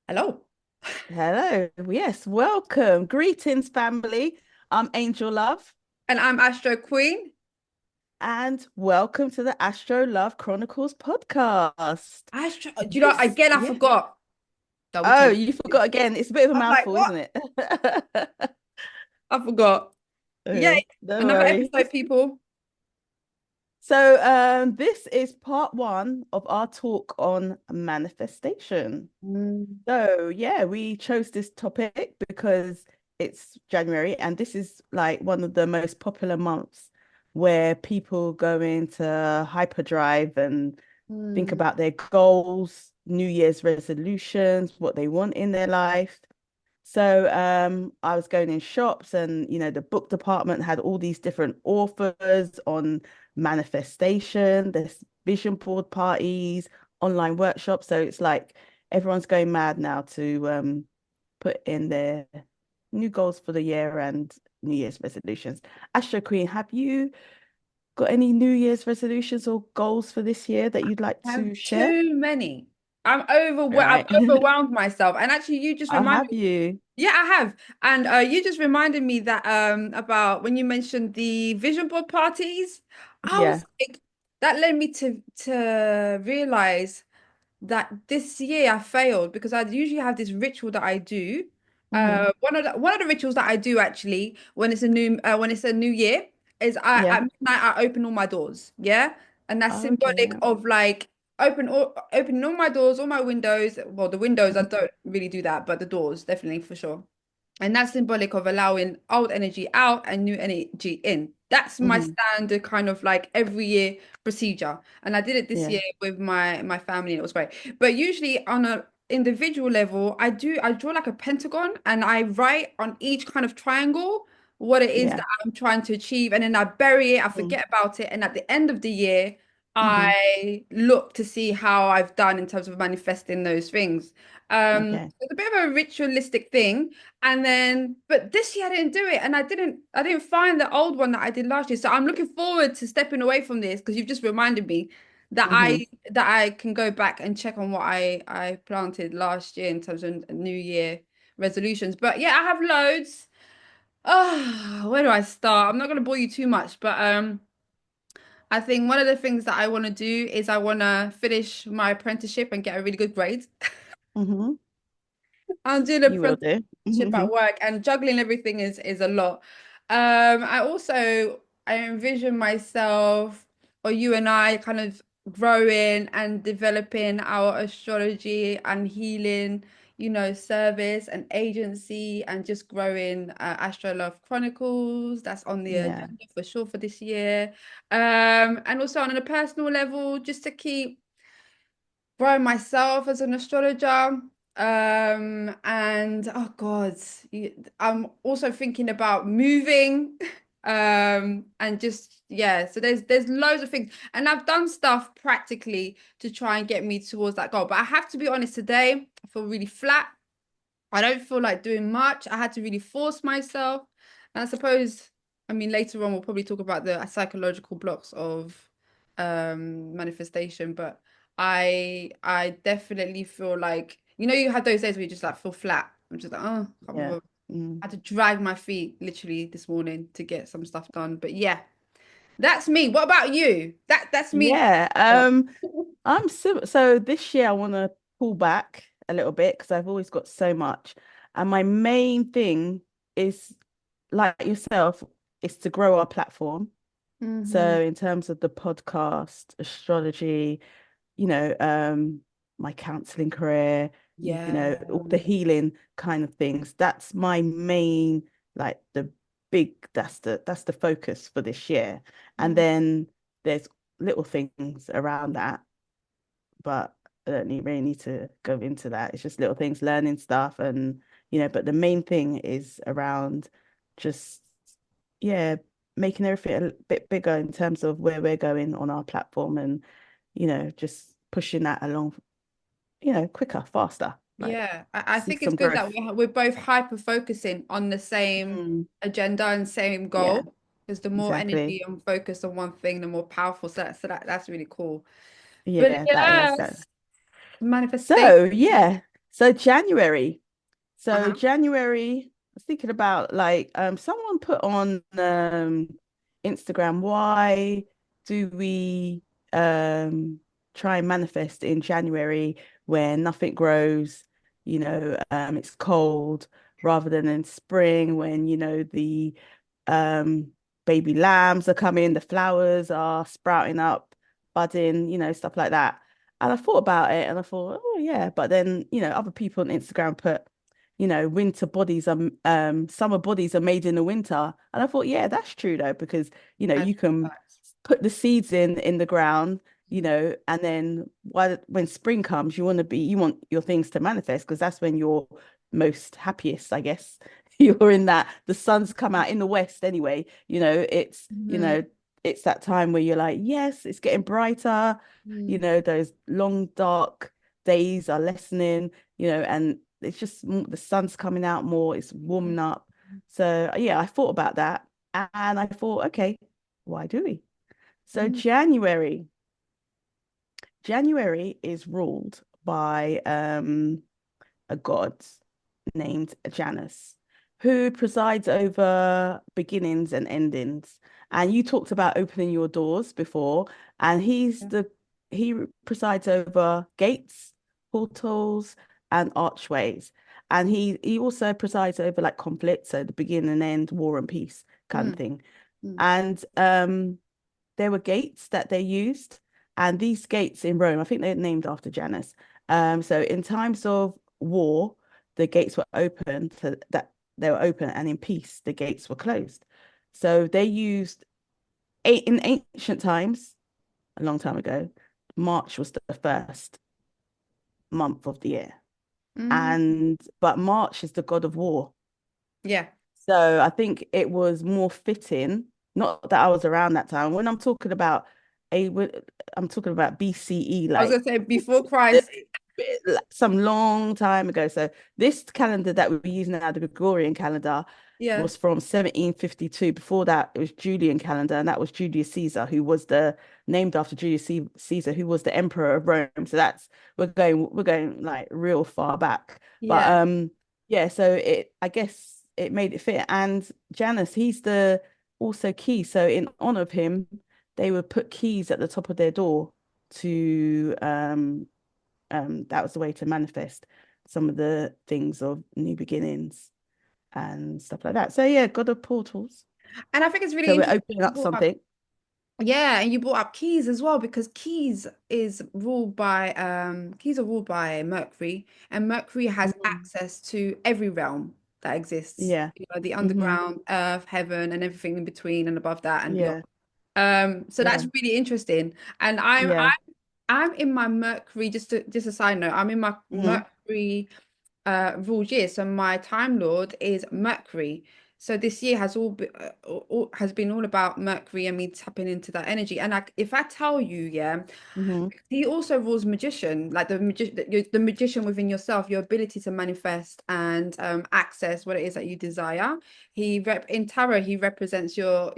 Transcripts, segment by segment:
Hello. Hello. Yes, welcome. Greetings, family. I'm Angel Love, And I'm Astro Queen. and welcome to the Astro Love Chronicles podcast. Astro, do you know, This, again, I yeah. forgot. Double Oh, check. you forgot again. It's a bit of a I'm like, mouthful, what? isn't it? I forgot. Yay. No Another worries. episode, people. So, this is part one of our talk on manifestation. Mm, So, yeah, we chose this topic because it's January and this is like one of the most popular months where people go into hyperdrive and think mm, about their goals, New Year's resolutions, what they want in their life. So, I was going in shops and, the book department had all these different authors on manifestation, there's vision board parties, online workshops. So it's like everyone's going mad now to put in their new goals for the year and New Year's resolutions. Astro Queen, have you got any New Year's resolutions or goals for this year that you'd like I have to share? too many. I've Right. overwhelmed myself. And actually, you just I'll reminded have me. you. Yeah, I have. And you just reminded me that about when you mentioned the vision board parties. I was Yeah. like, that led me to realize that this year I failed because I usually have this ritual that I do. Hmm. One of the rituals that I do actually when it's a new year is I Yeah. at midnight I open all my doors. Yeah. And that's Oh, okay. symbolic Yeah. of like opening all my doors, all my windows. Well, the windows I don't really do that, but the doors definitely for sure. And that's symbolic of allowing old energy out and new energy in. That's my Hmm. standard kind of like every year procedure. And I did it this Yeah. year with my family and it was great. But usually on a individual level, I draw like a pentagon and I write on each kind of triangle what it is Yeah. that I'm trying to achieve. And then I bury it, I Mm-hmm. forget about it. And at the end of the year, Mm-hmm. I look to see how I've done in terms of manifesting those things. Okay. It's a bit of a ritualistic thing. And then, but this year I didn't do it, and I didn't find the old one that I did last year. So I'm looking forward to stepping away from this because you've just reminded me that Hmm. I can go back and check on what I planted last year in terms of New Year resolutions. But yeah, I have loads. Oh, where do I start? I'm not gonna bore you too much, but I think one of the things that I want to do is I want to finish my apprenticeship and get a really good grade. Hmm. I'm doing You will apprenticeship do. Hmm. at work and juggling everything is a lot. I envision myself or you and I kind of growing and developing our astrology and healing, service and agency and just growing Astro Love Chronicles. That's on the Yeah. agenda for sure for this year. And also on a personal level, just to keep growing myself as an astrologer. And oh God, I'm also thinking about moving. And just yeah, so there's loads of things. And I've done stuff practically to try and get me towards that goal. But I have to be honest, today I feel really flat. I don't feel like doing much. I had to really force myself. And I suppose, I mean, later on we'll probably talk about the psychological blocks of manifestation, but I definitely feel like, you have those days where you just like feel flat. I'm just like, oh, can't Yeah. bother. Mm. I had to drag my feet literally this morning to get some stuff done. But yeah, that's me. What about you? That's me. Yeah. So this year I want to pull back a little bit because I've always got so much. And my main thing is like yourself, is to grow our platform. Hmm. So in terms of the podcast, astrology, you know, my counseling career, Yeah. all the healing kind of things. That's my main, like the that's the focus for this year. And then there's little things around that, but I don't really need to go into that. It's just little things, learning stuff and but the main thing is around just yeah, making everything a bit bigger in terms of where we're going on our platform and just pushing that along, quicker, faster, like Yeah, I see think it's some good that growth. we're both hyper focusing on the same Mm, agenda and same yeah, goal. Because the more exactly. energy and focus on one thing, the more powerful. That's really cool. But Yeah, that is that. yes, manifestation. So yeah. So January. So Uh-huh. January, I was thinking about like someone put on Instagram, why do we try and manifest in January when nothing grows, it's cold rather than in spring when the um baby lambs are coming, the flowers are sprouting up, budding, stuff like that. And I thought about it and I thought, oh yeah, but then, other people on Instagram put winter bodies are summer bodies are made in the winter. And I thought, yeah, that's true though, because That's you can facts. put the seeds in the ground, and then when spring comes, you want your things to manifest because that's when you're most happiest, I guess. You're in that the sun's come out in the west anyway, Mhm. it's that time where you're like, yes, it's getting brighter, Mm. those long dark days are lessening, and it's just the sun's coming out more, it's warming up. So yeah, I thought about that and I thought, okay, why do we? So Mm. January is ruled by a god named Janus, who presides over beginnings and endings. And you talked about opening your doors before, and he presides over gates, portals, and archways. And he also presides over like conflict, so the begin and end, war and peace kind of Mm. thing. Mm. And there were gates that they used, and these gates in Rome, I think they're named after Janus. So in times of war, the gates were open so that they were open, and in peace, the gates were closed. So they used in ancient times, a long time ago, March was the first month of the year. Mm. And but March is the god of war. Yeah. So I think it was more fitting, not that I was around that time. When a, I'm talking about BCE, I was like gonna say before the- Christ. some long time ago. So this calendar that we use now, the Gregorian calendar, Yeah. was from 1752. Before that, it was Julian calendar, and that was Julius Caesar, who was the named after Caesar, who was the emperor of Rome. So that's we're going like real far back. But Yeah. yeah, so I guess it made it fit. And Janus, he's the also key. So in honor of him, they would put keys at the top of their door to that was the way to manifest some of the things of new beginnings and stuff like that. So yeah, God of portals. And I think it's really So we're interesting opening you up brought up. something. Yeah, and you brought up keys as well because keys are ruled by Mercury, and Mercury has Mhm. access to every realm that exists. Yeah. You know, the Hmm. underground, earth, heaven, and everything in between and above that and beyond. Yeah. So that's Yeah. really interesting. And I'm Yeah. I'm I'm in my Mercury, just a side note, I'm in my Hmm. Mercury ruled year. So my Time Lord is Mercury. So this year has been all about Mercury and me tapping into that energy. And if I tell you, yeah, Hmm. he also rules magician, like the magician within yourself, your ability to manifest and access what it is that you desire. In tarot, he represents your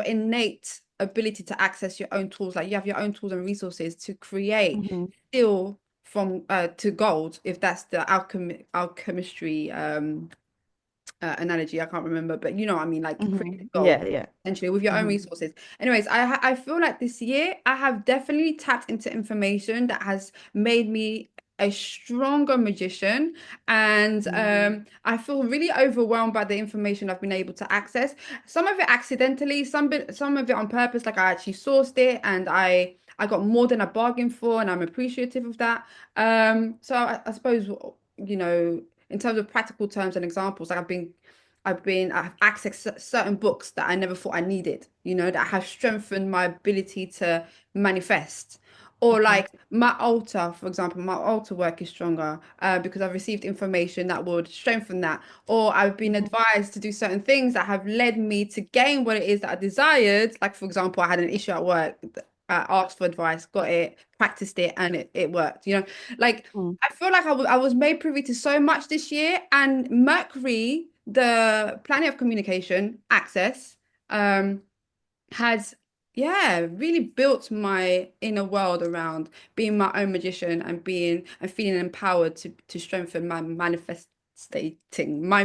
innate ability to access your own tools. Like you have your own tools and resources to create Hmm. steel from to gold, if that's the alchemistry analogy. I can't remember, but you know what I mean, like Hmm. create gold Yeah. Yeah. essentially with your own Hmm. resources. Anyways, I feel like this year I have definitely tapped into information that has made me a stronger magician, and I feel really overwhelmed by the information I've been able to access. Some of it accidentally, some of it on purpose. Like I actually sourced it, and I got more than I bargained for, and I'm appreciative of that. So I suppose in terms of practical terms and examples, like I've accessed certain books that I never thought I needed, that have strengthened my ability to manifest. Or Hmm. like my altar, for example, my altar work is stronger because I've received information that would strengthen that. Or I've been Hmm. advised to do certain things that have led me to gain what it is that I desired. Like, for example, I had an issue at work. I asked for advice, got it, practiced it, and it worked. Like Hmm. I feel like I was made privy to so much this year, and Mercury, the planet of communication, access, um, has. yeah, really built my inner world around being my own magician and being and feeling empowered to strengthen my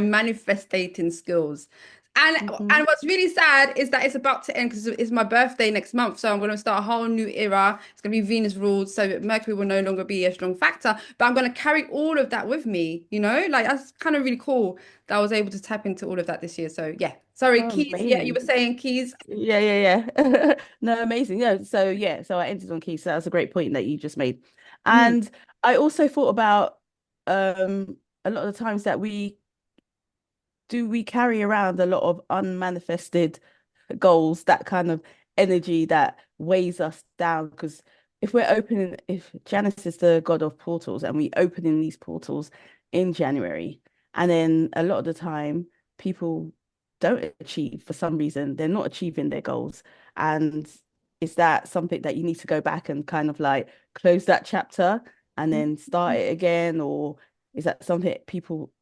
manifestating skills. And Hmm. what's really sad is that it's about to end because it's my birthday next month. So I'm going to start a whole new era. It's going to be Venus ruled, so Mercury will no longer be a strong factor. But I'm going to carry all of that with me, you know? Like that's kind of really cool that I was able to tap into all of that this year. So yeah. Sorry, Oh, keys. Yeah, you amazing. were saying keys. Yeah, yeah, yeah. No, amazing. Yeah. So yeah, so I ended on keys. So that's a great point that you just made. Mm, And I also thought about a lot of the times that we carry around a lot of unmanifested goals, that kind of energy that weighs us down. Because if Janus is the god of portals and we open in these portals in January, and then a lot of the time people don't achieve for some reason, they're not achieving their goals. And is that something that you need to go back and kind of like close that chapter and mm, then start mm. it again? Or is that something people,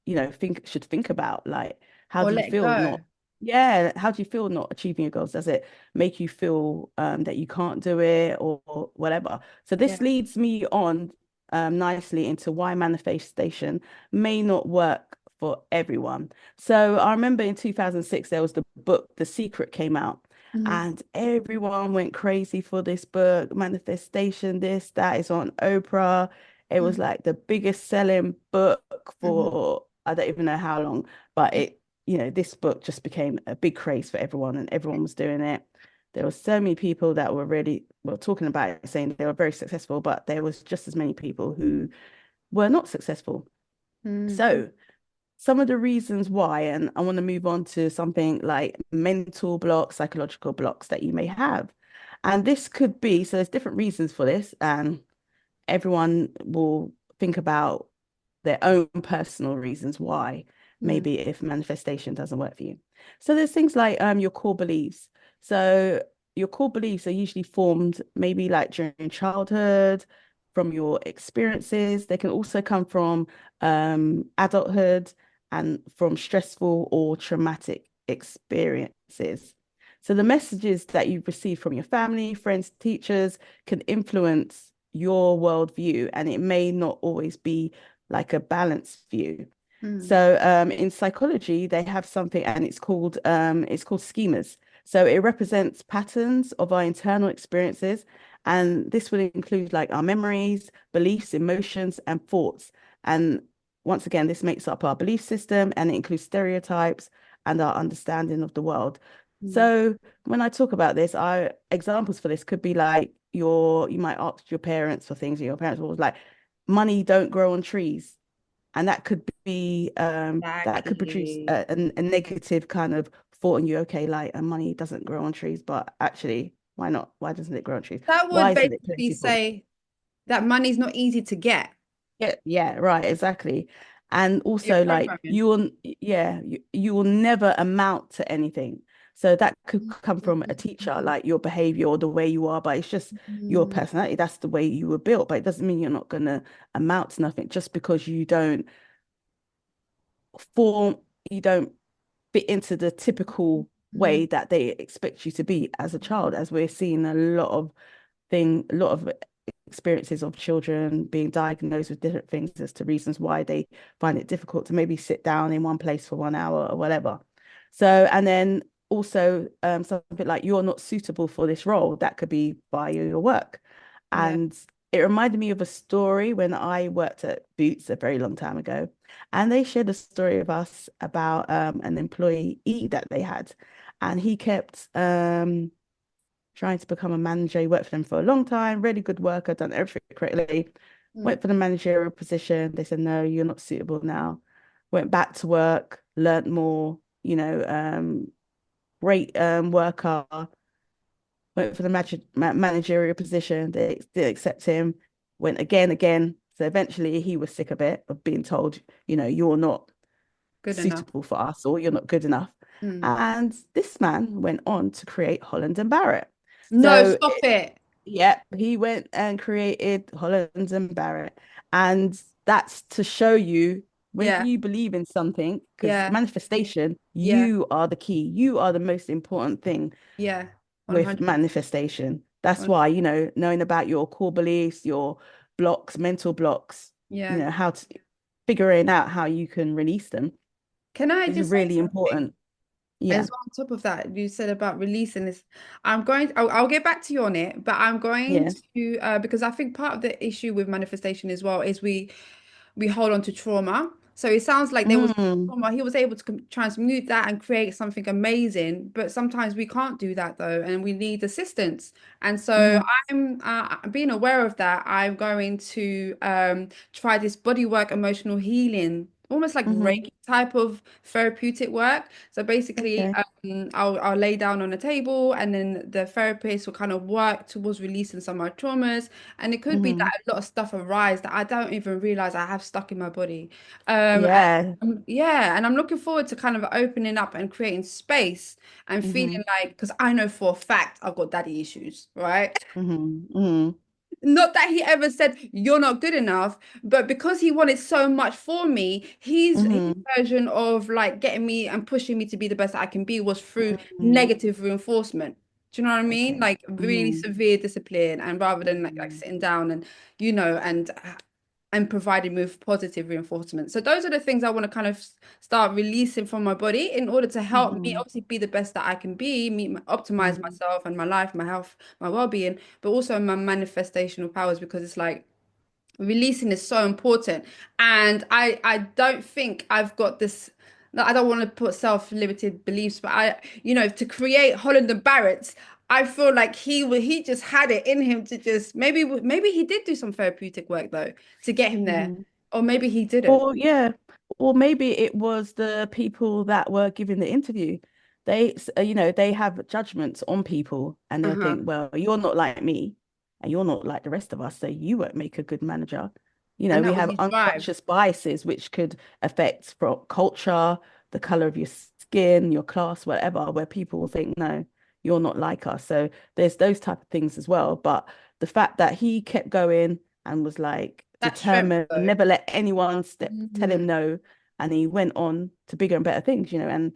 should think about? Like, how Or do you let feel go. not yeah, how do you feel not achieving your goals? Does it make you feel that you can't do it or whatever? So Yeah. this leads me on nicely into why manifestation may not work for everyone. So I remember in 2006 there was the book The Secret came out, Mhm, and everyone went crazy for this book, manifestation, this, that is on Oprah. It was mhm, like the biggest selling book mhm, for I don't even know how long, but this book just became a big craze for everyone and everyone was doing it. There were so many people that were really, well, talking about it, saying they were very successful, but there was just as many people who were not successful. mhm, So some of the reasons why, and I want to move on to something like mental blocks, psychological blocks that you may have. And this could be, so there's different reasons for this, and everyone will think about their own personal reasons why mhm, maybe if manifestation doesn't work for you. So there's things like your core beliefs. So your core beliefs are usually formed maybe like during childhood, from your experiences. They can also come from adulthood and from stressful or traumatic experiences. So the messages that you receive from your family, friends, teachers can influence your worldview, and it may not always be like a balanced view. mhm, So in psychology, they have something and it's called schemas. So it represents patterns of our internal experiences. And this will include like our memories, beliefs, emotions, and thoughts. And once again, this makes up our belief system and it includes stereotypes and our understanding of the world. mhm. So when I talk about this, I examples for this could be like you might ask your parents for things, and your parents will like, money don't grow on trees, and that could be that could produce Exactly. a negative kind of thought in you. Okay, like, money doesn't grow on trees, but actually, why not? Why doesn't it grow on trees? That Why would isn't it basically plentiful? say that money's not easy to get. Yeah, yeah, right, exactly. And Your also, like, programming. you will never amount to anything. So that could come from a teacher, like your behavior or the way you are, but it's just your Mhm. personality. That's the way you were built, but it doesn't mean you're not gonna amount to nothing just because form, you don't fit into the typical Mhm. way that they expect you to be as a child, as we're seeing a lot of experiences of children being diagnosed with different things as to reasons why they find it difficult to maybe sit down in one place for 1 hour or whatever. So, and then also something like you're not suitable for this role, that could be by your work. Yeah. And it reminded me of a story when I worked at Boots a very long time ago. And they shared a story of us about an employee that they had. And he kept trying to become a manager. He worked for them for a long time, really good worker, done everything correctly. Mm. Went for the managerial position. They said, no, you're not suitable now. Went back to work, learned more, great worker. Went for the managerial position. They did accept him. Went again. So eventually he was sick of it, of being told, you're not Good enough. suitable for us or you're not good enough. Mm. And this man went on to create Holland and Barrett. No, So stop it. yeah, he went and created Holland and Barrett. And that's to show you when Yeah. you believe in something, because Yeah. manifestation, Yeah. you are the key. You are the most important thing. Yeah. with 100. manifestation. That's why, knowing about your core beliefs, your blocks, mental blocks, Yeah. how to figuring out how you can release them Can I is just say really something? important. Yeah. As well, on top of that, you said about releasing this. I'll get back to you on it, but I'm going Yeah. to, because I think part of the issue with manifestation as well is we hold on to trauma. So it sounds like there was Mm, trauma. He was able to transmute that and create something amazing. But sometimes we can't do that though, and we need assistance. And so mm, I'm being aware of that. I'm going to try this bodywork emotional healing, almost like mm. Reiki type of therapeutic work. So basically, Okay. I'll lay down on a table, and then the therapist will kind of work towards releasing some of my traumas. And it could be that Hmm. a lot of stuff arise that I don't even realize I have stuck in my body. Yeah. Yeah, and I'm looking forward to kind of opening up and creating space and Hmm. feeling like, because I know for a fact I've got daddy issues, right? Hmm. Hmm. Not that he ever said you're not good enough, but because he wanted so much for me, his Hmm. version of like getting me and pushing me to be the best I can be was through Hmm. negative reinforcement. Do you know what I mean? Okay. Like really Hmm. severe discipline, and rather than like Hmm. sitting down and and providing me with positive reinforcement. So those are the things I want to kind of start releasing from my body in order to help me Hmm. obviously be the best that I can be, optimize Hmm. myself and my life, my health, my well-being, but also my manifestational powers, because it's like releasing is so important. And I don't think I've got this. No, I don't want to put self-limited beliefs, but to create Holland and Barrett's, I feel like he just had it in him to just maybe he did do some therapeutic work though to get him there, Hmm. or maybe he didn't. Or yeah, or maybe it was the people that were giving the interview. They have judgments on people and they'll Uh-huh. think, well, you're not like me and you're not like the rest of us, so you won't make a good manager. And We that was have his drive. unconscious biases which could affect from culture, the color of your skin, your class, whatever, where people will think, no, you're not like us. So there's those type of things as well. But the fact that he kept going and was like That strength determined, though. never let anyone tell Mhm. him no. And he went on to bigger and better things, and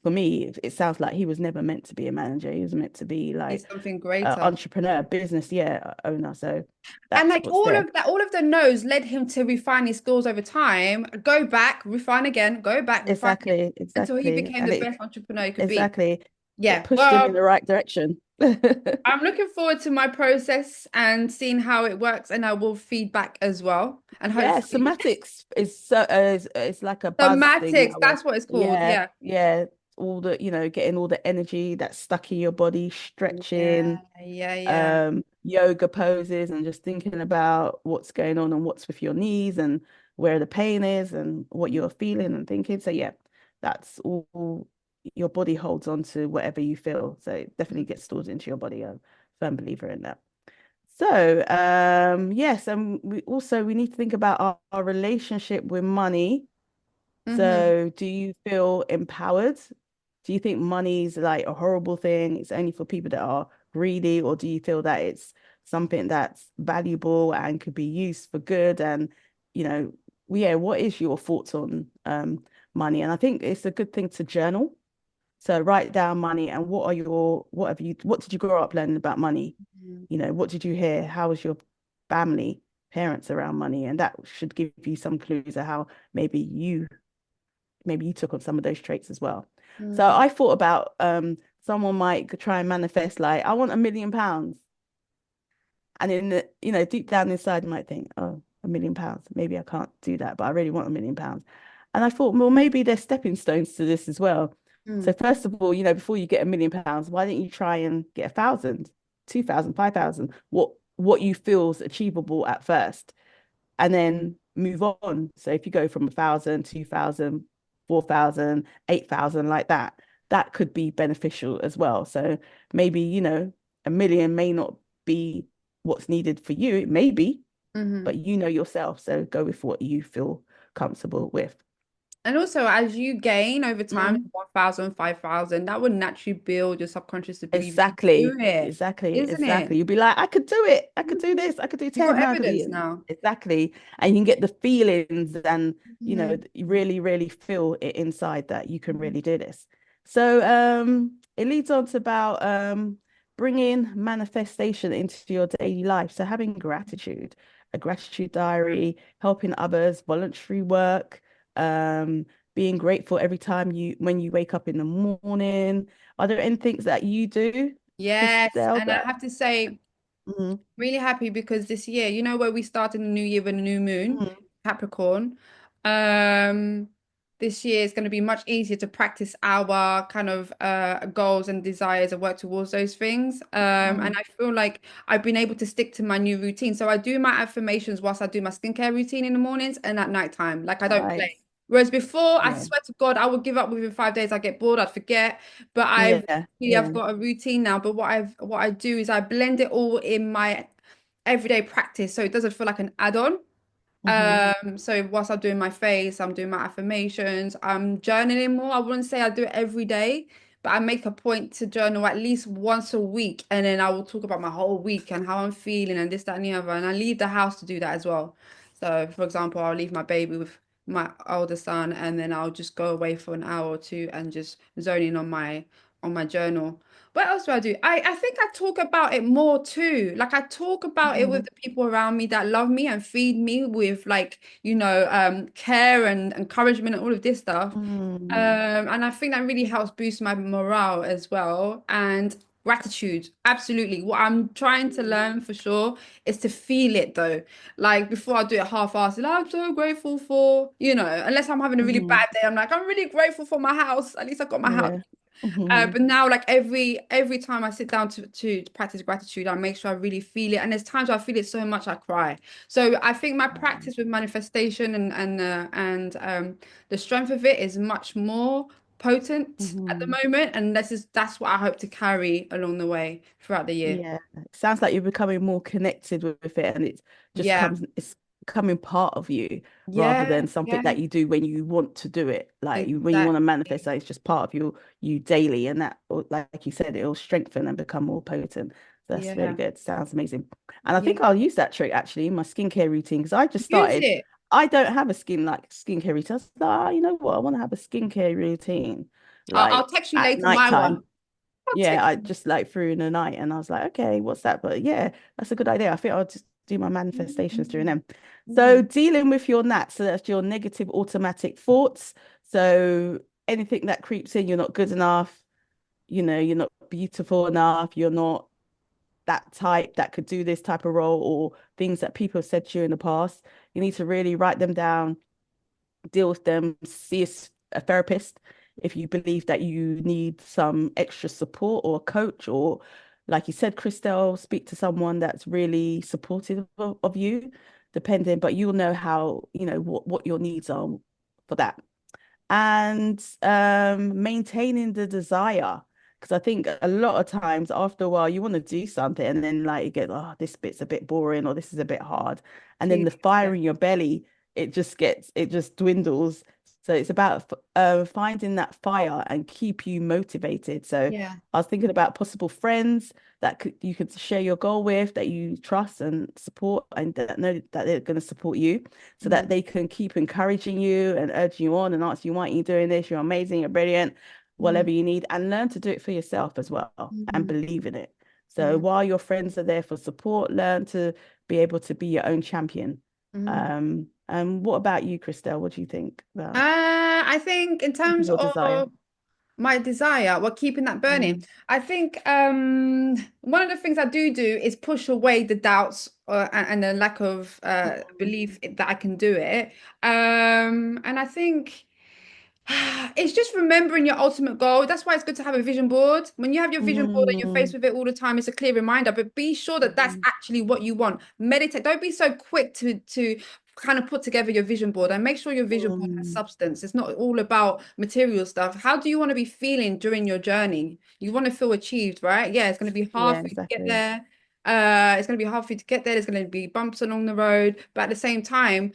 for me, it sounds like he was never meant to be a manager. He was meant to be like It's something an greater. entrepreneur, business, yeah, owner. So And that's like what's there. all of the no's led him to refine his skills over time, go back, refine again, go back, refine again, Exactly, until he exactly. became the And it best entrepreneur he could be. exactly it Yeah. pushed him in Well, the right direction. I'm looking forward to my process and seeing how it works, and I will feedback as well. And Yeah, hopefully, somatics is so it's like a buzz thing somatics, now where that's what it's called. yeah, Yeah. yeah, all the getting all the energy that's stuck in your body, Yeah, stretching, yeah, yeah. yoga poses and just thinking about what's going on and what's with your knees and where the pain is and what you're feeling and thinking. So yeah, that's all your body holds on to whatever you feel. So it definitely gets stored into your body. I'm a firm believer in that. So, yes, and we need to think about our relationship with money. Mm-hmm. So, do you feel empowered? Do you think money is like a horrible thing? It's only for people that are greedy, or do you feel that it's something that's valuable and could be used for good? And, you know, yeah, what is your thoughts on money? And I think it's a good thing to journal. So write down money and what did you grow up learning about money? What did you hear? How was your family, parents around money? And that should give you some clues of how maybe you took on some of those traits as well. So Mm-hmm. I thought about someone might try and manifest like, I want £1 million. And in deep down inside, you might think, oh, £1 million. Maybe I can't do that, but I really want £1 million. And I thought, well, maybe there's stepping stones to this as well. So first of all, before you get £1 million, why don't you try and get 1,000, 2,000, 5,000? What you feel is achievable at first, and then move on. So if you go from 1,000, 2,000, 4,000, 8,000, like that, that could be beneficial as well. So maybe, a million may not be what's needed for you. It may be, Mm-hmm. but you know yourself. So go with what you feel comfortable with. And also, as you gain over time, Mm. 1,000, 5,000, that would naturally build your subconscious to believe you can do Exactly, it, exactly, isn't it? exactly. You'll be like, I could do it. I could do this. I could do You got 10. Now I could evidence do now. exactly. And you can get the feelings and, Hmm. you really, really feel it inside that you can really do this. So it leads on to about bringing manifestation into your daily life. So having gratitude, a gratitude diary, helping others, voluntary work, um, being grateful every time when you wake up in the morning. Are there any things that you do, Yes, Christelle, and I that have to say, mm, really happy because this year, you know, where we started the new year with a new moon, mm, Capricorn. Um, this year is going to be much easier to practice our kind of goals and desires and work towards those things. And mm, I feel like I've been able to stick to my new routine. So I do my affirmations whilst I do my skincare routine in the mornings and at nighttime. Like I don't play. nice. Whereas before, I Yeah. swear to God, I would give up within 5 days. I get bored, I'd forget. But Yeah. I've Yeah. got a routine now. But what I do is I blend it all in my everyday practice, so it doesn't feel like an add-on. Hmm. So whilst I'm doing my face, I'm doing my affirmations, I'm journaling more. I wouldn't say I do it every day, but I make a point to journal at least once a week, and then I will talk about my whole week and how I'm feeling and this, that, and the other. And I leave the house to do that as well. So, for example, I'll leave my baby with my older son, and then I'll just go away for an hour or two and just zone in on my journal. What else do I do? I think I talk about it more too. Like I talk about it with Hmm. the people around me that love me and feed me with like, care and encouragement and all of this stuff. Mm. And I think that really helps boost my morale as well. And gratitude, absolutely. What I'm trying to learn for sure is to feel it though. Like before I do it half-assed, like, I'm so grateful for, unless I'm having a really Hmm. bad day, I'm like, I'm really grateful for my house. At least I got my house. Yeah. Hmm. But now, like every time I sit down to practice gratitude, I make sure I really feel it. And there's times I feel it so much I cry. So I think my practice with manifestation and the strength of it is much more potent at the Hmm. moment. And that's what I hope to carry along the way throughout the year. Yeah, it sounds like you're becoming more connected with it, and Yeah, it's becoming part of you rather yeah, than something yeah, that you do when you want to do it. When you want to manifest, exactly. that it's just part of you daily, and that, like you said, it'll strengthen and become more potent. So that's really Yeah, good. Sounds amazing. And I yeah. think I'll use that trick actually in my skincare routine because I just Use started. it. I don't have a skincare routine. I was like, "Ah, you know what? I want to have a skincare routine I'll like text you at later my one. nighttime." I'll Yeah, text I you. just like threw in a night and I was like, okay, what's that? But yeah, that's a good idea. I think I'll just do my manifestations during Mhm. them. So Mhm. dealing with your NAT, so that's your negative automatic thoughts. So anything that creeps in, you're not good enough, you're not beautiful enough, you're not that type that could do this type of role, or things that people have said to you in the past. You need to really write them down, deal with them, see a therapist if you believe that you need some extra support or a coach, or like you said, Christelle, speak to someone that's really supportive of you, depending, but you'll know how, what your needs are for that. And maintaining the desire. Because I think a lot of times after a while you want to do something and then like you get, oh, this bit's a bit boring or this is a bit hard. And then Too. the fire in your belly, it just dwindles. So it's about finding that fire and keep you motivated. So Yeah. I was thinking about possible friends that you could share your goal with, that you trust and support, and that know that they're going to support you, so that Mm, they can keep encouraging you and urging you on and asking you, why are you doing this? You're amazing, you're brilliant, mm, whatever you need, and learn to do it for yourself as well and mm, believe in it. So mm, while your friends are there for support, learn to be able to be your own champion. mm. And what about you, Christelle? What do you think about I think in terms your desire? of my desire, well, keeping that burning, Mm, I think one of the things I do is push away the doubts and the lack of belief that I can do it. And I think it's just remembering your ultimate goal. That's why it's good to have a vision board. When you have your vision board and you're faced mm, with it all the time, it's a clear reminder. But be sure that that's mm, actually what you want. Meditate. Don't be so quick to kind of put together your vision board and make sure your vision board has mm. substance. It's not all about material stuff. How do you want to be feeling during your journey? You want to feel achieved, right? Yeah, it's going to be hard Yeah, for you to get exactly. there. It's going to be hard for you to get there. There's going to be bumps along the road, but at the same time,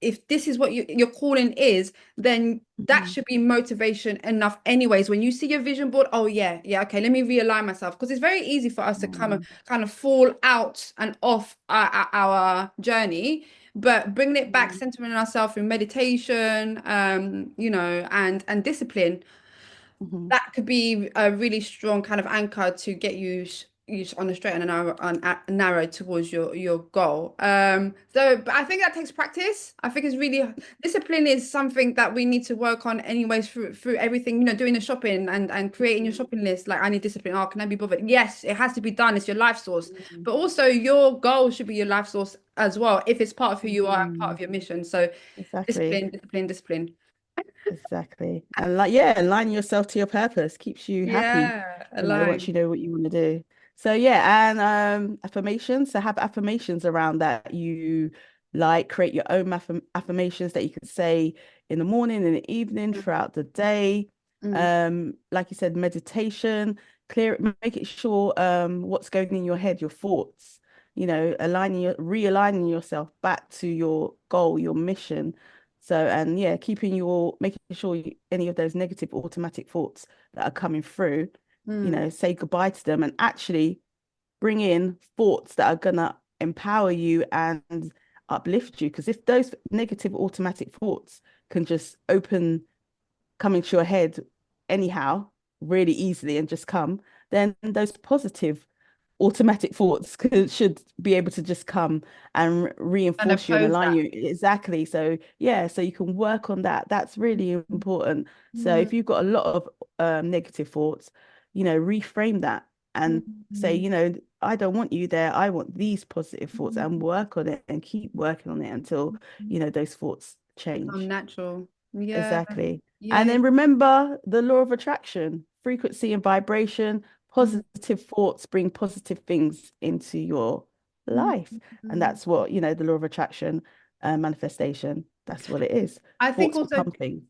if this is what your calling is, then that Mm, should be motivation enough anyways. When you see your vision board, oh yeah, yeah, okay, let me realign myself, because it's very easy for us to mm, kind of fall out and off our journey, but bringing it back, mm, centering ourselves through meditation, and discipline, Mhm. that could be a really strong kind of anchor to get you on a straight and a narrow towards your goal. So but I think that takes practice. I think it's really discipline is something that we need to work on anyways through everything, doing the shopping and creating your shopping list. Like I need discipline. Oh, can I be bothered? Yes, it has to be done. It's your life source. Mhm. But also your goal should be your life source as well, if it's part of who you are and part Mm. of your mission. So Exactly. discipline, discipline, discipline. Exactly. And like, yeah, aligning yourself to your purpose keeps you happy, Yeah, once align. you know what you want to do. So yeah, and affirmations. So have affirmations around that you like, create your own affirmations that you can say in the morning, in the evening, throughout the day. Mm, Like you said, meditation, clear it, make it sure what's going in your head, your thoughts, realigning yourself back to your goal, your mission. So, and yeah, making sure any of those negative automatic thoughts that are coming through, mm. say goodbye to them and actually bring in thoughts that are gonna empower you and uplift you. Because if those negative automatic thoughts can just come into your head anyhow, really easily and just come, then those positive automatic thoughts should be able to just come and And reinforce you and oppose align that. you exactly. So yeah, so you can work on that. That's really important. So Mm, if you've got a lot of negative thoughts, reframe that and say, mm, I don't want you there, I want these positive thoughts, and mm. work on it and keep working on it until those thoughts Become change. natural. Yeah, Exactly. And yeah. then remember the law of attraction, frequency and vibration. Mm, Positive thoughts bring positive things into your mm, life. And mm. that's what, the law of attraction, manifestation, that's what it is. I think Thoughts also become things.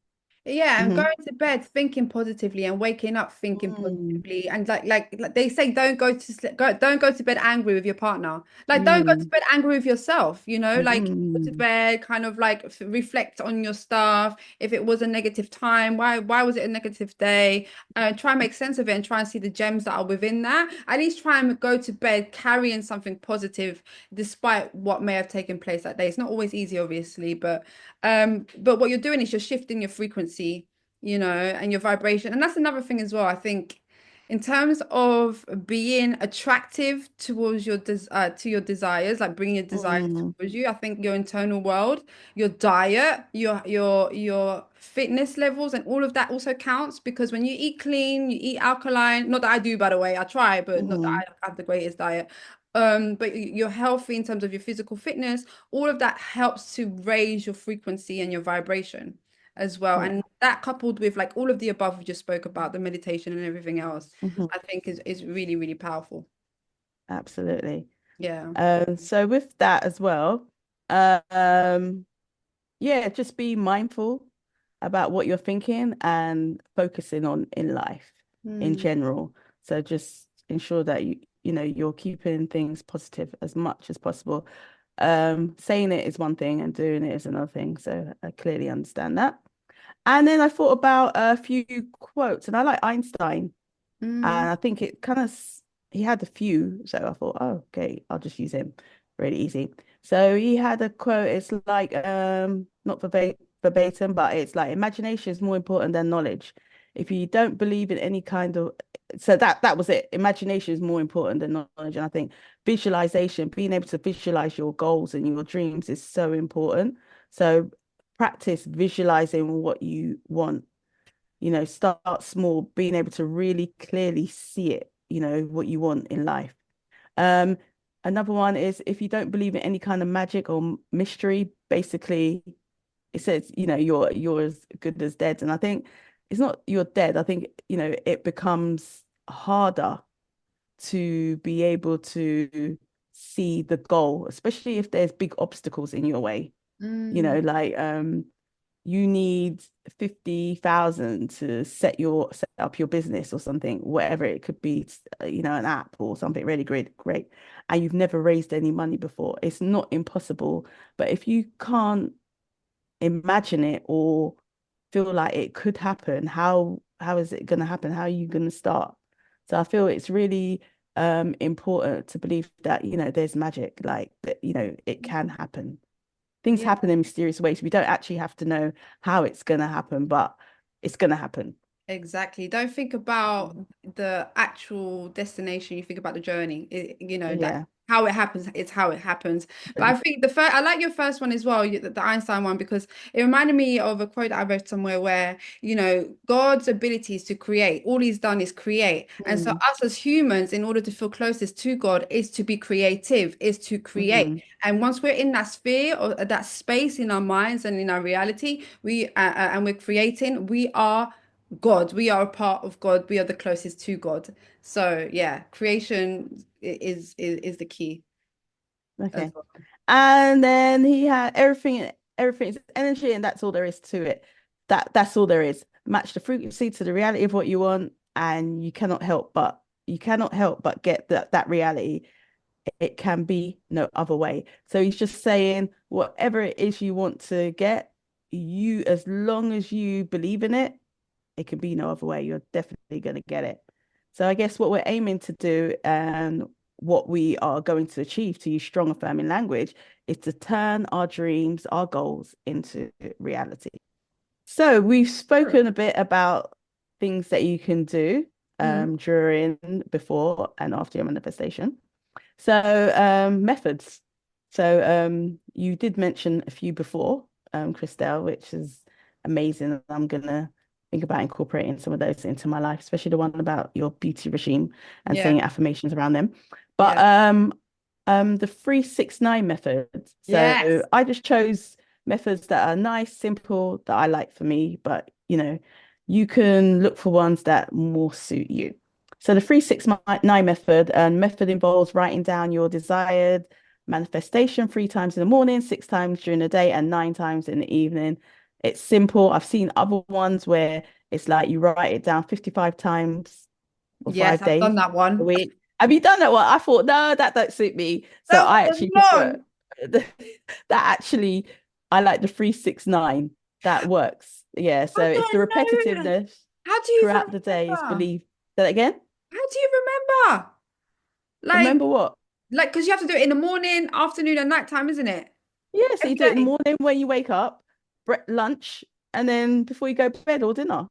yeah, and Hmm. going to bed thinking positively and waking up thinking Mm, positively, and like they say, don't go to bed angry with your partner. Like don't go to mm, bed angry with yourself. Like go to mm. bed, kind of like reflect on your stuff. If it was a negative time, why was it a negative day? Try and make sense of it and try and see the gems that are within that. At least try and go to bed carrying something positive, despite what may have taken place that day. It's not always easy, obviously, but what you're doing is you're shifting your frequency, and your vibration. And that's another thing as well. I think in terms of being attractive towards to your desires, like bringing your desires Mm, towards you, I think your internal world, your diet, your fitness levels, and all of that also counts because when you eat clean, you eat alkaline. Not that I do, by the way, I try, but not that mm, I have the greatest diet. But you're healthy in terms of your physical fitness, all of that helps to raise your frequency and your vibration as well. yeah. And that coupled with like all of the above we just spoke about, the meditation and everything else, Mhm. I think is really, really powerful. Absolutely. Yeah. So with that as well, um, yeah, just be mindful about what you're thinking and focusing on in life in Mm, general. So just ensure that you're keeping things positive as much as possible. Saying it is one thing and doing it is another thing. So I clearly understand that. And then I thought about a few quotes, and I like Einstein. mm, And I think it kind of, he had a few. So I thought, oh, okay, I'll just use him. Really easy. So he had a quote. It's like, not verbatim, but it's like imagination is more important than knowledge. If you don't believe in any kind of, so that was it. Imagination is more important than knowledge. And I think visualization, being able to visualize your goals and your dreams is so important. So practice visualizing what you want, start small, being able to really clearly see it, what you want in life. Um, Another one is if you don't believe in any kind of magic or mystery, basically it says, you're as good as dead. And I think it's not you're dead. I think, it becomes harder to be able to see the goal, especially if there's big obstacles in your way. mm. Like you need 50,000 to set up your business or something, whatever it could be, an app or something really great. And you've never raised any money before. It's not impossible, but if you can't imagine it or feel like it could happen, how is it going to happen? How are you going to start? So I feel it's really important to believe that, there's magic, like that, it can happen. Things Yeah. happen in mysterious ways. We don't actually have to know how it's going to happen, but it's going to happen. Exactly. Don't think about the actual destination. You think about the journey. Like Yeah. how it happens, it's how it happens. But I think the first, I like your first one as well, the Einstein one, because it reminded me of a quote I read somewhere where, God's ability is to create. All he's done is create. And so Mm, us as humans, in order to feel closest to God, is to be creative, is to create. mm, And once we're in that sphere or that space in our minds and in our reality, and we're creating, we are God. We are a part of God. We are the closest to God. So yeah, creation is the key as okay. well. And then he had everything's energy, and that's all there is to it. That's all there is. Match the frequency to the reality of what you want, and you cannot help but get that reality. It can be no other way. So he's just saying whatever it is you want to get, as long as you believe in it, it can be no other way. You're definitely going to get it. So I guess what we're aiming to do and what we are going to achieve, to use strong affirming language, is to turn our dreams, our goals into reality. So we've Sure. spoken a bit about things that you can do Mm, during, before, and after your manifestation. So methods. So you did mention a few before, Christelle, which is amazing. I'm gonna think about incorporating some of those into my life, especially the one about your beauty regime and yeah, saying affirmations around them. But yeah, the 369 method. So yes, I just chose methods that are nice, simple, that I like for me, but you can look for ones that more suit you. So the 369 method, and method involves writing down your desired manifestation 3 times in the morning, 6 times during the day, and 9 times in the evening. It's simple. I've seen other ones where it's like you write it down 55 times for yes. five I've done days that a one. week. Have you done that one? I thought, no, that don't suit me. So That I was actually prefer long. that actually I like the 369. That works. Yeah. So I it's the don't know. repetitiveness How do you even throughout the day is remember? believed. Say that again? How do you remember? Like, Remember what? because you have to do it in the morning, afternoon, and nighttime, isn't it? Yeah, so you Every do it in the day. morning when you wake up, lunch, and then before you go to bed or dinner.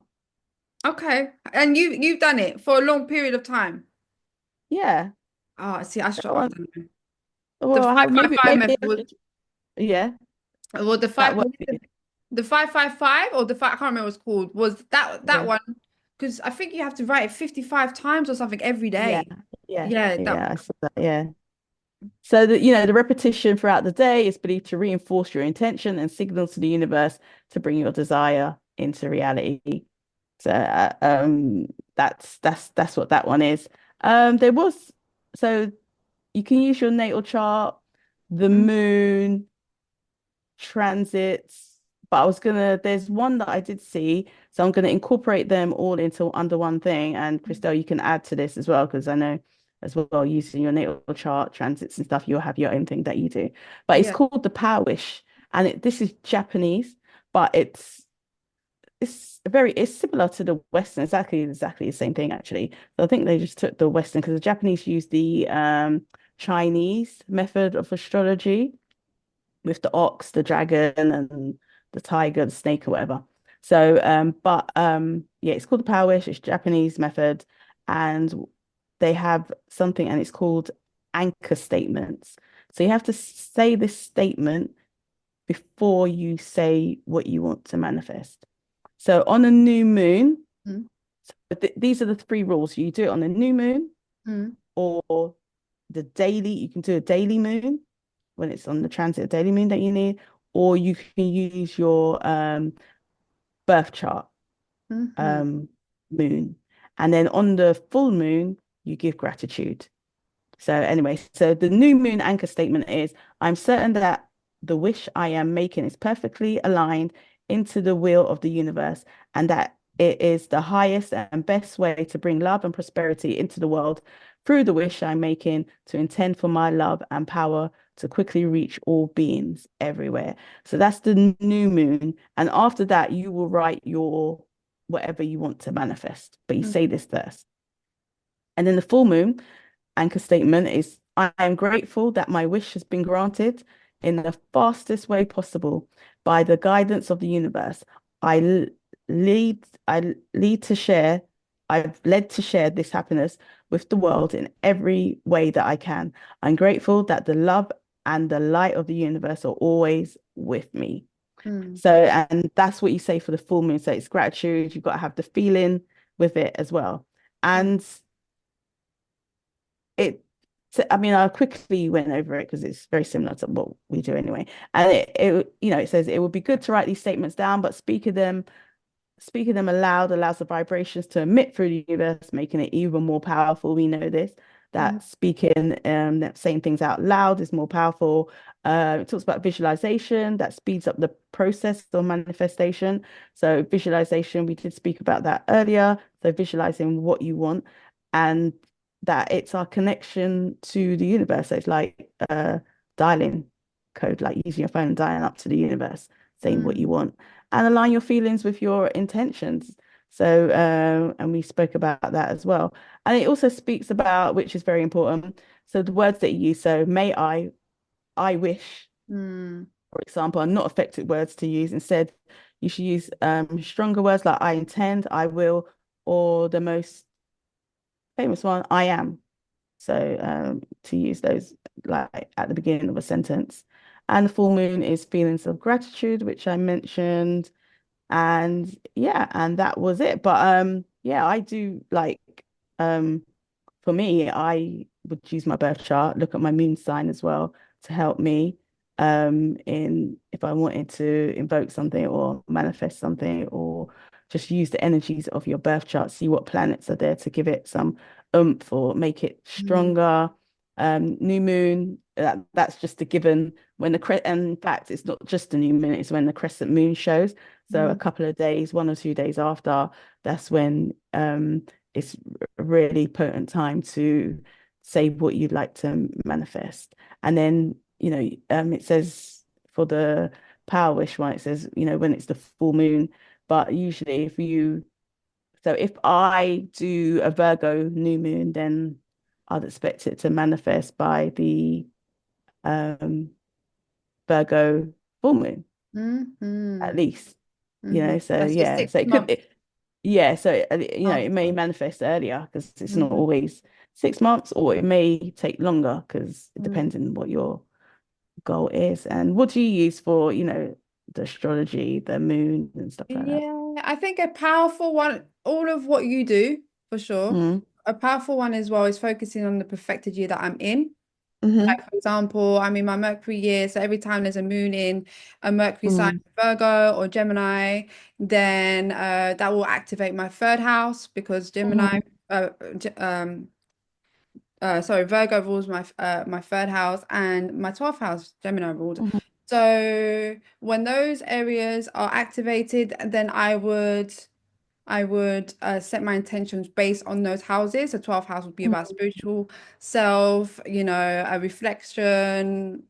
Okay. And you've done it for a long period of time. Yeah, Oh, see, I that struggle. I one. don't know. The Well, five five five maybe method I was should. Yeah, well the that five worked what for is you. it? The 555 or the five, I can't remember what it's called. Was that Yeah, one? Because I think you have to write it 55 times or something every yeah, day. yeah, Yeah, that yeah. I saw that. Yeah. So that the repetition throughout the day is believed to reinforce your intention and signal to the universe to bring your desire into reality. So that's what that one is. There was so you can use your natal chart, the mm, moon, transits, but there's one that I did see, so I'm gonna incorporate them all into under one thing. And Christelle, you can add to this as well, because I know as well, using your natal chart, transits and stuff, you'll have your own thing that you do. But it's yeah. called the Power Wish, and this is Japanese, but it's similar to the Western, exactly the same thing actually. So I think they just took the Western because the Japanese use the Chinese method of astrology with the ox, the dragon, and the tiger, the snake, or whatever. So, yeah, it's called the Power Wish. It's Japanese method, and they have something, and it's called anchor statements. So you have to say this statement before you say what you want to manifest. So on a new moon, Mm, these are the three rules. You do it on a new moon mm, or the daily. You can do a daily moon when it's on the transit daily moon that you need, or you can use your birth chart mhm, um moon. And then on the full moon, you give gratitude. So anyway, so the new moon anchor statement is, I'm certain that the wish I am making is perfectly aligned into the will of the universe, and that it is the highest and best way to bring love and prosperity into the world through the wish I'm making to intend for my love and power to quickly reach all beings everywhere. So that's the new moon. And after that, you will write your whatever you want to manifest, but you say mhm, this first. And then the full moon anchor statement is, I am grateful that my wish has been granted in the fastest way possible by the guidance of the universe. I I lead to share, I've led to share this happiness with the world in every way that I can. I'm grateful that the love and the light of the universe are always with me. Mm, So, and that's what you say for the full moon. So it's gratitude. You've got to have the feeling with it as well. mm, And it, I mean, I quickly went over it because it's very similar to what we do anyway. And it says it would be good to write these statements down, but speaking them aloud allows the vibrations to emit through the universe, making it even more powerful. We know this, mm, that speaking, that saying things out loud is more powerful. It talks about visualization that speeds up the process or manifestation. So visualization, we did speak about that earlier. So visualizing what you want and that it's our connection to the universe. So it's like dialing code, like using your phone and dialing up to the universe, saying what you mm, want and align your feelings with your intentions. So, and we spoke about that as well. And it also speaks about, which is very important. So the words that you use. So may I wish, mm, for example, are not effective words to use. Instead, you should use stronger words like I intend, I will, or the most famous one, I am. So to use those like at the beginning of a sentence. And the full moon is feelings of gratitude, which I mentioned. And yeah, and that was it. But yeah, I do like um for me, I would use my birth chart, look at my moon sign as well to help me in if I wanted to invoke something or manifest something or just use the energies of your birth chart, see what planets are there to give it some oomph or make it mm, stronger. New moon, that's just a given when the cre and in fact it's not just a new moon, it's when the crescent moon shows. So a mm, couple of days, 1 or 2 days after, that's when it's a really potent time to say what you'd like to manifest. And then, it says for the power wish one, it says, when it's the full moon. But usually so if I do a Virgo new moon, then I'd expect it to manifest by the um Virgo full moon, mm, at mm, least. mm. So That's your yeah, so six it could months yeah, so it may after. manifest earlier because it's not Mm, always 6 months, or it may take longer because it mm. depends on what your goal is. And what do you use for, the astrology, the moon and stuff like that? Yeah, I think a powerful one, all of what you do for sure. Mm. A powerful one as well is focusing on the perfected year that I'm in. Mm-hmm. Like, for example, I'm in my Mercury year, so every time there's a moon in a Mercury sign, Mm. Virgo or Gemini, then that will activate my third house because Gemini, Mm-hmm. uh, sorry, Virgo rules my third house and my 12th house, Gemini ruled. Mm-hmm. So when those areas are activated, then I would set my intentions based on those houses. So 12th house would be about spiritual self, a reflection,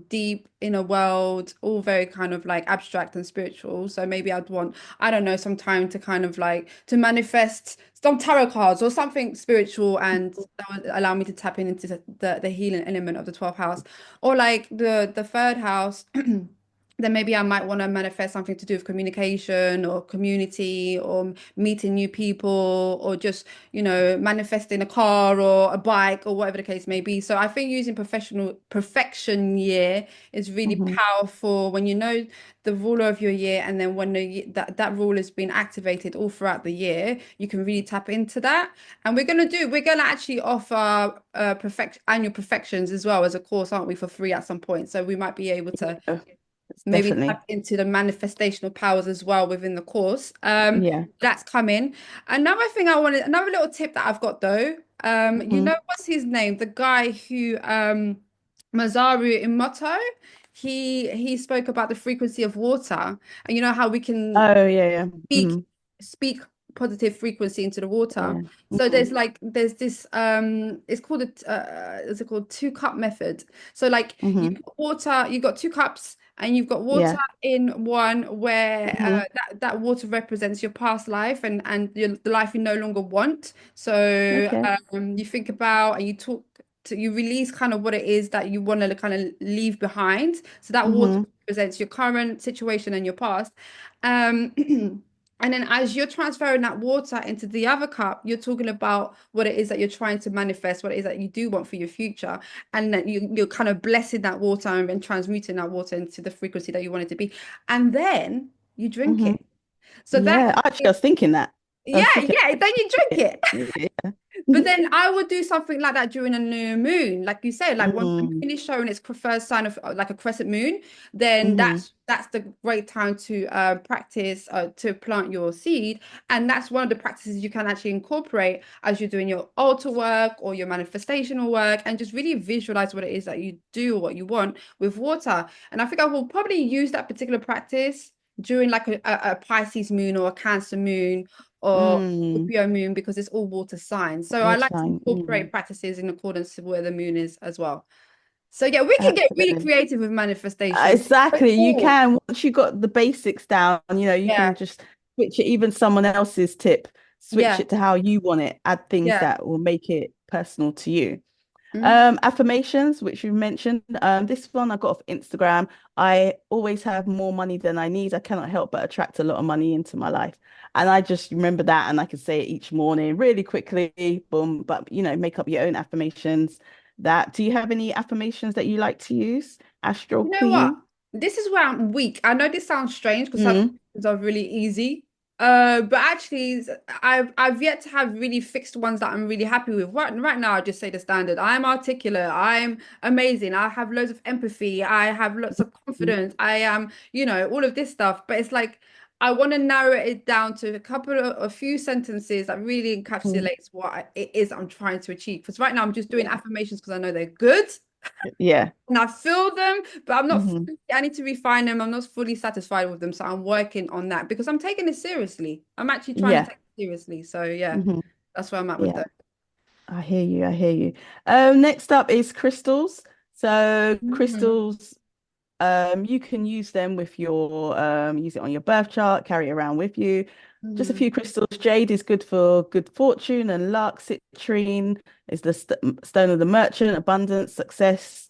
deep inner world, all very kind of like abstract and spiritual. So maybe I'd want, I don't know, some time to kind of like to manifest some tarot cards or something spiritual, and that would allow me to tap into the healing element of the 12th house. Or like the third house. Then maybe I might want to manifest something to do with communication or community or meeting new people or just, manifesting a car or a bike or whatever the case may be. So I think using professional perfection year is really Mm-hmm. powerful when you know the ruler of your year, and then when that rule has been activated all throughout the year, you can really tap into that. And we're gonna actually offer perfect annual perfections as well as a course, aren't we, for free at some point. So we might be able to Yeah, maybe definitely. tap into the manifestational powers as well within the course. Yeah. That's coming. Another little tip that I've got though, Mm-hmm. what's his name? The guy who Masaru Emoto, he spoke about the frequency of water, and you know how we can Oh, yeah, yeah. speak Mm-hmm. speak positive frequency into the water. Yeah. So Mm-hmm. there's this it's called is it called 2 cup method. So like Mm-hmm. you've got 2 cups and you've got water Yeah. in one where Mm-hmm. that water represents your past life and the life you no longer want. So Okay. you think about and you release kind of what it is that you want to kind of leave behind. So that water Mm-hmm. represents your current situation and your past. Um And then as you're transferring that water into the other cup, you're talking about what it is that you're trying to manifest, what it is that you do want for your future. And then you're kind of blessing that water and then transmuting that water into the frequency that you want it to be. And then you drink Hmm. it. So that, Yeah, actually, I was thinking that. I yeah, was thinking yeah, then you drink it. it. Yeah. But then I would do something like that during a new moon, like you said, like when the Mm, moon is showing its preferred sign of like a crescent moon, then hmm. that's the great time to practice to plant your seed, and that's one of the practices you can actually incorporate as you're doing your altar work or your manifestational work, and just really visualize what it is that you do or what you want with water. And I think I will probably use that particular practice during like a Pisces moon or a Cancer moon or Mm. Scorpio moon because it's all water signs. So I Water like to sign. Mm. incorporate practices in accordance to where the moon is as well. So yeah, we can get really Absolutely. creative with manifestation. Exactly. You Oh, can, once you got the basics down, you yeah, can just switch it, even someone else's tip, switch yeah, it to how you want it, add things yeah. that will make it personal to you. Mhm. Affirmations, which you mentioned. This one I got off Instagram. I always have more money than I need. I cannot help but attract a lot of money into my life. And I just remember that and I can say it each morning really quickly, boom, but make up your own affirmations. That do you have any affirmations that you like to use? Astral You know what? Queen. This is where I'm weak. I know this sounds strange because some Mm, things are really easy. But actually, I've yet to have really fixed ones that I'm really happy with. Right now, I just say the standard. I'm articulate. I'm amazing. I have loads of empathy. I have lots of mm, confidence. I am, all of this stuff. But it's like I want to narrow it down to a few sentences that really mm. encapsulates what it is I'm trying to achieve. Because right now I'm just doing Yeah. affirmations because I know they're good Yeah. and I feel them, but I'm not Hmm. fully, I need to refine them. I'm not fully satisfied with them. So I'm working on that because I'm taking it seriously. I'm actually trying to Yeah. take it seriously. So yeah, Hmm. that's where I'm at with Yeah. that. I hear you. I hear you. Next up is crystals. So Mhm. crystals, you can use them with your use it on your birth chart, carry it around with you. Just a Mhm. few crystals. Jade is good for good fortune and luck. Citrine is the stone of the merchant, abundance, success.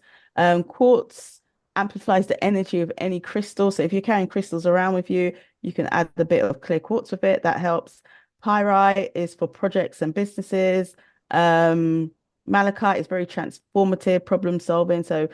Quartz amplifies the energy of any crystal. So if you're carrying crystals around with you, you can add a bit of clear quartz with it. That helps. Pyrite is for projects and businesses. Um, Malachite is very transformative, problem solving. So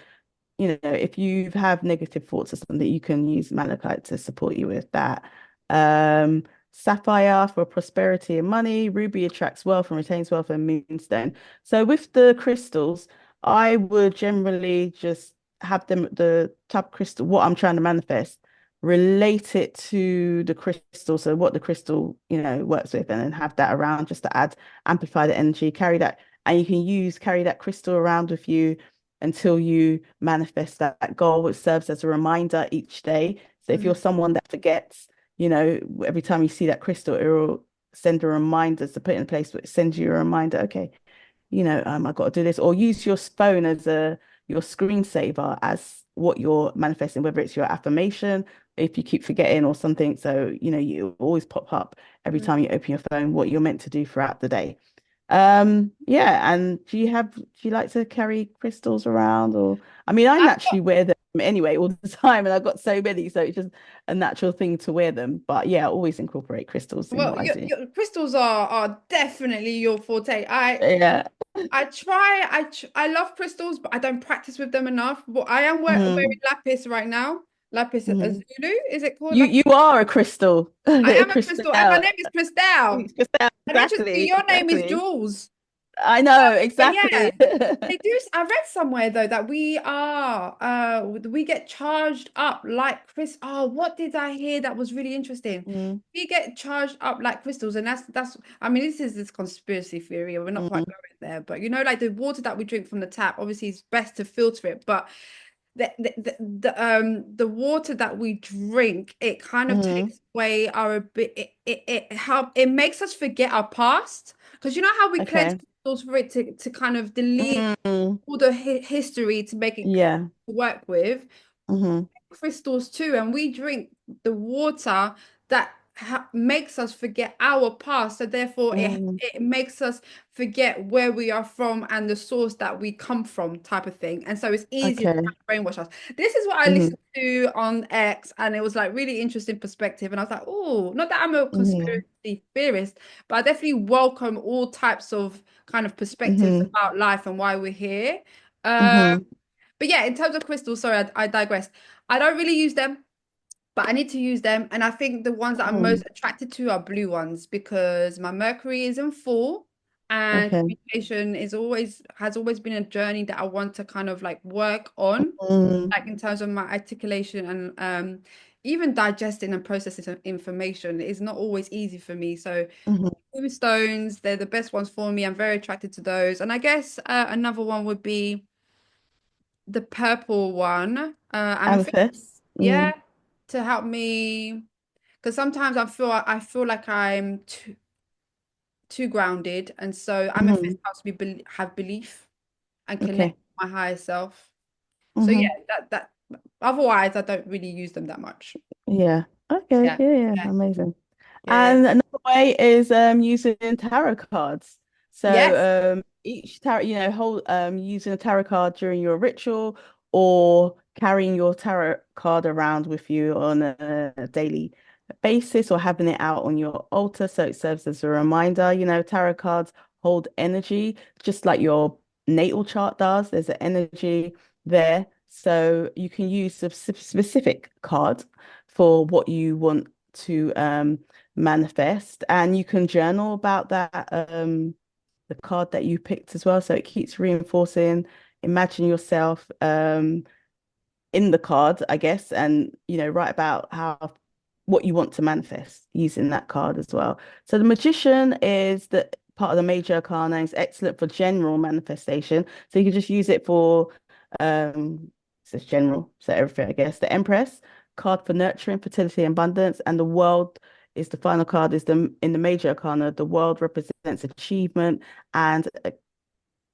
if you have negative thoughts or something, you can use malachite to support you with that. Um, Sapphire for prosperity and money. Ruby attracts wealth and retains wealth, and moonstone. So with the crystals, I would generally just have them the type of crystal, what I'm trying to manifest, relate it to the crystal. So what the crystal, works with, and then have that around just to amplify the energy, carry that, and you can carry that crystal around with you until you manifest that goal, which serves as a reminder each day. So if you're Mhm. someone that forgets, every time you see that crystal, it will send a reminder to put in place, but it sends you a reminder, okay, I've got to do this, or use your phone as your screensaver as what you're manifesting, whether it's your affirmation, if you keep forgetting or something. So, you always pop up every time you open your phone what you're meant to do throughout the day. Yeah, and do you like to carry crystals around or I mean I I've got naturally wear them anyway all the time and I've got so many, so it's just a natural thing to wear them. But yeah, I always incorporate crystals in well, what I do. your crystals are definitely your forte. Yeah. I love crystals, but I don't practice with them enough. But I am wearing Hmm. lapis right now. Lapis Hmm. Azulu, is it called You lapis? are a crystal. I am a Crystal. crystal, and my name is Christelle. Crystal, And interestingly, exactly, your name is exactly. Jules. I know, But yeah, exactly. they do. I read somewhere though that we get charged up like Chris. Oh, what did I hear that was really interesting? Mm, We get charged up like crystals, and that's. I mean, this is this conspiracy theory, and we're not quite mm, going there. But like the water that we drink from the tap, obviously, it's best to filter it. But the water that we drink, it kind of mm. takes away our bit. It makes us forget our past because you know how we cleanse Okay. crystals for it to kind of delete Mm, all the history to make it yeah. work with Hmm. crystals too, and we drink the water that makes us forget our past. So therefore, Mm. it makes us forget where we are from and the source that we come from, type of thing. And so it's easier to Okay. kind of brainwash us. This is what I Hmm. listened to on X, and it was like really interesting perspective. And I was like, oh, not that I'm a Hmm. conspiracy theorist, but I definitely welcome all types of kind of perspectives Hmm. about life and why we're here. Uh, Hmm. but yeah, in terms of crystals, sorry, I digress. I don't really use them, but I need to use them. And I think the ones that I'm Hmm. most attracted to are blue ones because my Mercury is in full, and Okay. communication is always has always been a journey that I want to kind of like work on, Mm. like in terms of my articulation and even digesting and processing some information is not always easy for me. So Hmm. stones, they're the best ones for me. I'm very attracted to those. And I guess another one would be the purple one, amethyst. Amethyst. Yeah, Mm. to help me because sometimes I feel like I'm too grounded, and so Hmm. amethyst helps me have belief and connect Okay. with my higher self. So yeah, Hmm. that otherwise I don't really use them that much. Yeah. Okay. Yeah, Yeah. Yeah. yeah, Amazing. yeah. And another way is using tarot cards. Yes. So each tarot, whole using a tarot card during your ritual or carrying your tarot card around with you on a daily basis or having it out on your altar so it serves as a reminder. Tarot cards hold energy just like your natal chart does. There's an energy there. So you can use a specific card for what you want to manifest, and you can journal about that the card that you picked as well, so it keeps reinforcing. Imagine yourself in the card, I guess, and write about how what you want to manifest using that card as well. So the magician is the part of the major arcana, is excellent for general manifestation, so you can just use it for it says general, so everything, I guess. The Empress card for nurturing, fertility, and abundance, and the world is the final card, is the in the major arcana. The world represents achievement and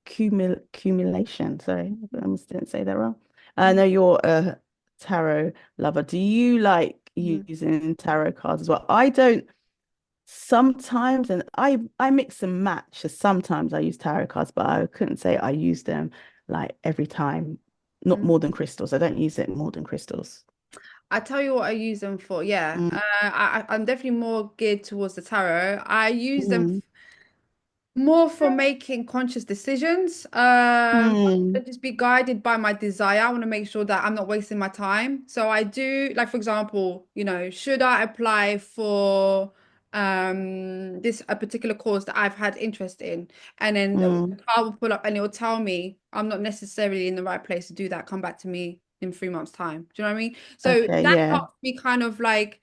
accumulation. Sorry, I almost didn't say that wrong. I know you're a tarot lover. Do you like Mhm. using tarot cards as well? I don't sometimes, and I mix and match. So sometimes I use tarot cards, but I couldn't say I use them like every time. Not Mhm. more than crystals. I don't use it more than crystals. I tell you what I use them for. Yeah, Mm, I'm definitely more geared towards the tarot. I use them mm, more for making conscious decisions. mm, To just be guided by my desire. I want to make sure that I'm not wasting my time. So I do, like for example, should I apply for this a particular course that I've had interest in, and then the mm. car will pull up and it will tell me I'm not necessarily in the right place to do that. Come back to me in 3 months' time. Do you know what I mean? So Okay, that yeah. helps me kind of like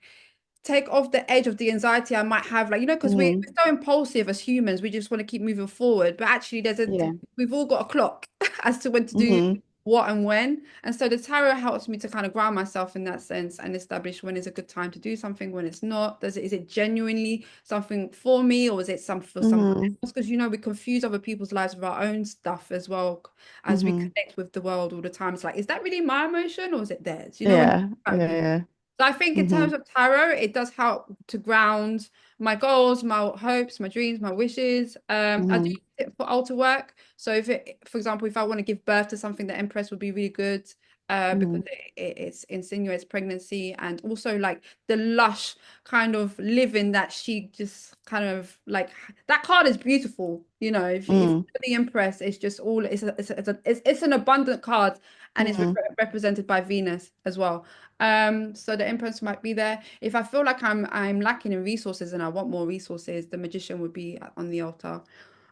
take off the edge of the anxiety I might have, like, because Mm, we're so impulsive as humans, we just want to keep moving forward. But actually, yeah. we've all got a clock as to when to do Hmm. what and when. And so the tarot helps me to kind of ground myself in that sense and establish when is a good time to do something, when it's not. Is it genuinely something for me, or is it some for someone Hmm. else? Because we confuse other people's lives with our own stuff as well as we Hmm. connect with the world all the time. It's like, is that really my emotion or is it theirs? When Yeah, you yeah, yeah. so I think in Hmm. terms of tarot, it does help to ground my goals, my hopes, my dreams, my wishes. I do Hmm. use it for altar work. So for example, if I want to give birth to something, the Empress would be really good. Because Hmm. it's insinuates pregnancy and also like the lush kind of living that she just kind of like that card is beautiful. If Hmm. the Empress, it's just all it's an abundant card and it's Hmm. represented by Venus as well. So the influence might be there. If I feel like I'm lacking in resources and I want more resources, the magician would be on the altar.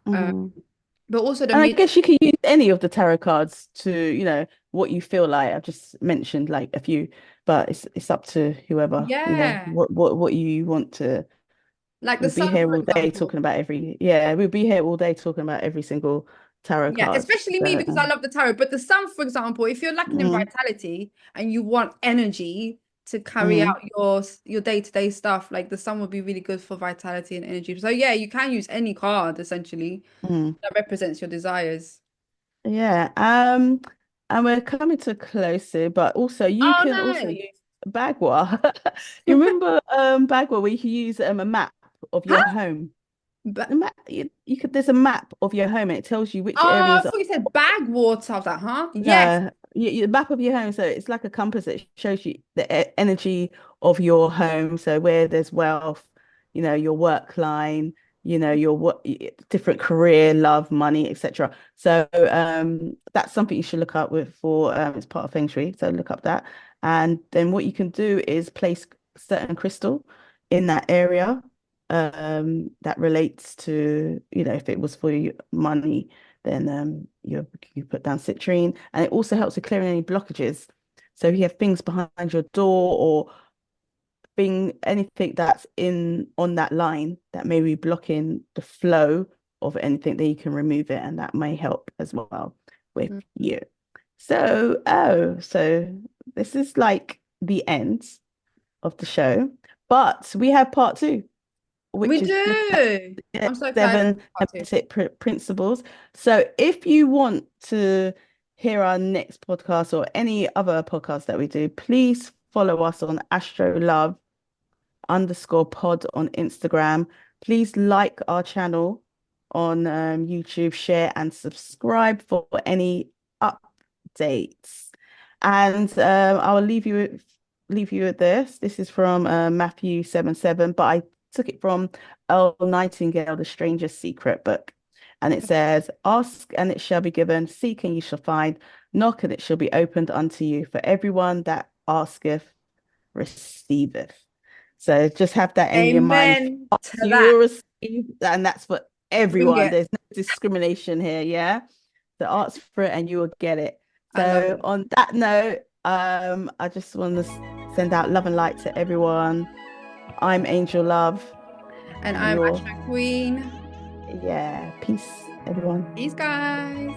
Uh, Hmm. but also the And I mid, guess you can use any of the tarot cards to, what you feel like. I've just mentioned like a few, but it's up to whoever, yeah, what you want to. like the We'll be sun, here for all day example. talking about yeah, we'll be here all day talking about every single tarot Yeah, cards. especially me So, because I love the tarot. But the sun, for example, if you're lacking in mm, vitality and you want energy to carry mm, out your day-to-day stuff, like the sun would be really good for vitality and energy. So yeah, you can use any card essentially mm. that represents your desires. Yeah. And we're coming to closer, but also you Oh can also no. use. Bagua. You remember Bagua where you could use a map of your Huh? home? The But map you could there's a map of your home and it tells you which oh, I areas. thought you said bag water. I was like, huh? Yes. No, the map of your home. So it's like a compass that shows you the energy of your home. So where there's wealth, your work line, your what different career, love, money, etc. So that's something you should look up with for it's part of Feng Shui. So look up that. And then what you can do is place certain crystal in that area that relates to, if it was for your money then you put down citrine, and it also helps with clearing any blockages. So if you have things behind your door or anything that's in on that line that may be blocking the flow of anything, then you can remove it, and that may help as well with Mm. you. So this is like the end of the show, but we have part two, We which is do. I'm so excited for seven part two. hermetic principles. So if you want to hear our next podcast or any other podcast that we do, please follow us on astrolove_pod on Instagram. Please like our channel on YouTube, share and subscribe for any updates. And I'll leave you with this. This is from Matthew 7:7, but I took it from Earl Nightingale, The Stranger's Secret book. And it says, ask and it shall be given, seek and you shall find, knock and it shall be opened unto you. For everyone that asketh receiveth. So just have that in your mind. Amen to You that. will receive, and that's for Bring everyone. it. There's no discrimination here, yeah? So ask for it and you will get it. I love So it. on that note, I just want to send out love and light to everyone. I'm Angel Love, And and I'm you're, Astro Queen. yeah, peace, everyone. Peace, guys.